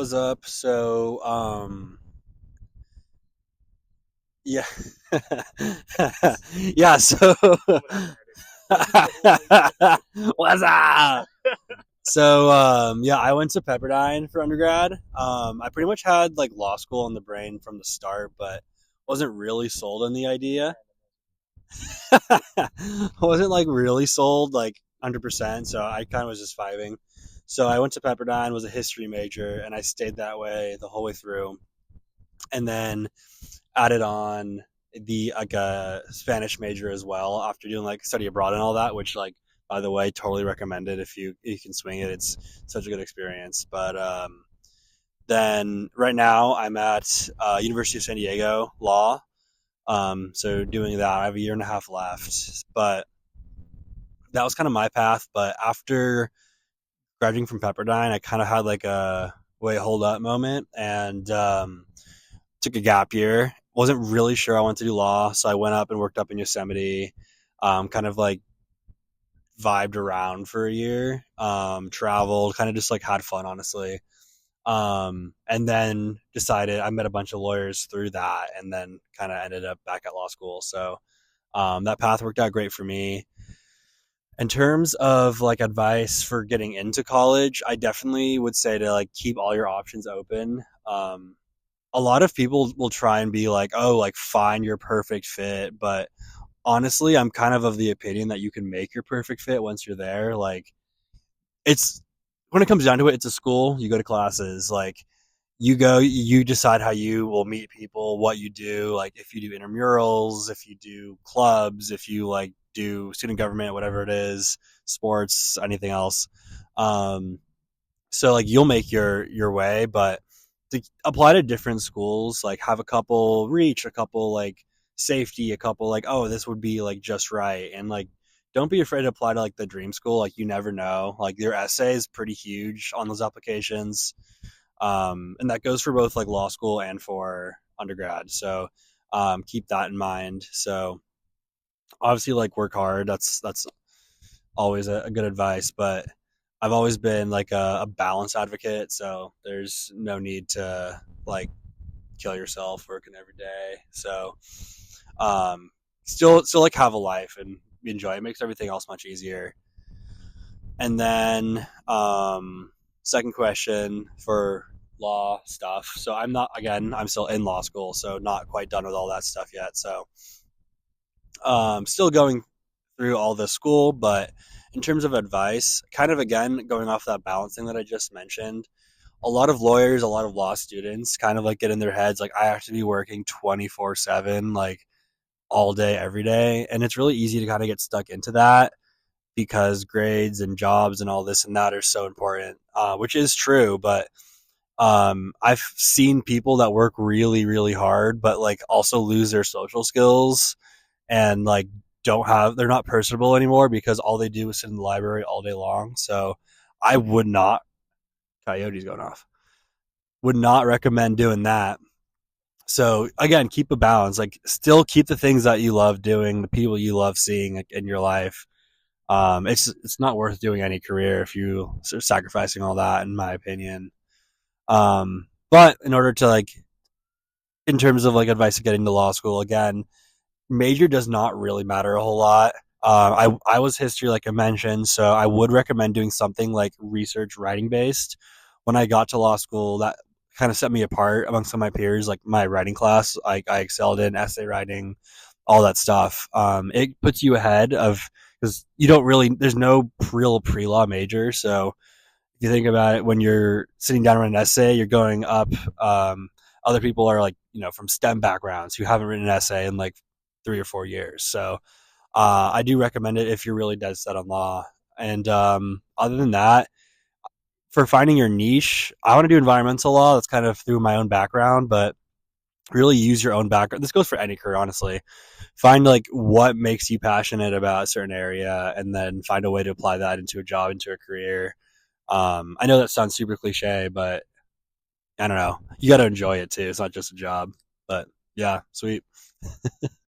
was up? So, yeah, yeah. So, what's up? So, yeah, I went to Pepperdine for undergrad. I pretty much had like law school on the brain from the start, but wasn't really sold on the idea. Wasn't like really sold like 100%. So I kind of was just vibing. So I went to Pepperdine, was a history major, and I stayed that way the whole way through. And then added on the like a Spanish major as well after doing like study abroad and all that, which like by the way, totally recommended if you can swing it. It's such a good experience. But then right now I'm at University of San Diego Law. So doing that, I have a year and a half left. But that was kind of my path. But after graduating from Pepperdine, I kind of had like a wait, hold up moment and took a gap year. Wasn't really sure I wanted to do law, so I went up and worked up in Yosemite. Kind of like vibed around for a year, traveled, kind of just like had fun, honestly. And then decided I met a bunch of lawyers through that, and then kind of ended up back at law school. So that path worked out great for me. In terms of like advice for getting into college, I definitely would say to like keep all your options open. A lot of people will try and be like, oh, like find your perfect fit. But honestly, I'm kind of the opinion that you can make your perfect fit once you're there. Like, it's when it comes down to it, it's a school, you go to classes, like, you go, you decide how you will meet people, what you do, like, if you do intramurals, if you do clubs, if you like do student government, whatever it is, sports, anything else. Um, so like you'll make your way, but to apply to different schools, like have a couple reach, a couple like safety, a couple like, oh, this would be like just right. And like don't be afraid to apply to like the dream school. Like you never know. Like your essay is pretty huge on those applications. And that goes for both like law school and for undergrad. So keep that in mind. So obviously like work hard. That's always a good advice, but I've always been like a balance advocate, so there's no need to like kill yourself working every day. So um, still like have a life and enjoy it. It makes everything else much easier. And then second question for law stuff. So I'm not again. I'm still in law school, so not quite done with all that stuff yet. So still going through all the school, but in terms of advice, kind of again going off that balancing that I just mentioned, a lot of lawyers, a lot of law students kind of like get in their heads like I have to be working 24/7, like all day, every day. And it's really easy to kind of get stuck into that because grades and jobs and all this and that are so important, which is true. But I've seen people that work really, really hard, but like also lose their social skills and like they're not personable anymore because all they do is sit in the library all day long. So I would not, coyotes going off, would not recommend doing that. So again, keep a balance, like still keep the things that you love doing, the people you love seeing in your life. It's not worth doing any career if you are sacrificing all that, in my opinion. But in order to like, in terms of like advice to getting to law school, again, major does not really matter a whole lot. I was history, like I mentioned, so I would recommend doing something like research writing based. When I got to law school, that kind of set me apart among some of my peers. Like my writing class, I excelled in essay writing, all that stuff. It puts you ahead of because you don't really there's no real pre law major. So if you think about it, when you're sitting down on an essay, you're going up. Other people are like from STEM backgrounds who haven't written an essay in like 3 or 4 years. So I do recommend it if you're really dead set on law. And other than that, for finding your niche, I want to do environmental law. That's kind of through my own background, but really use your own background. This goes for any career, honestly. Find like what makes you passionate about a certain area, and then find a way to apply that into a job, into a career. I know that sounds super cliche, but I don't know. You got to enjoy it too. It's not just a job. But yeah, sweet.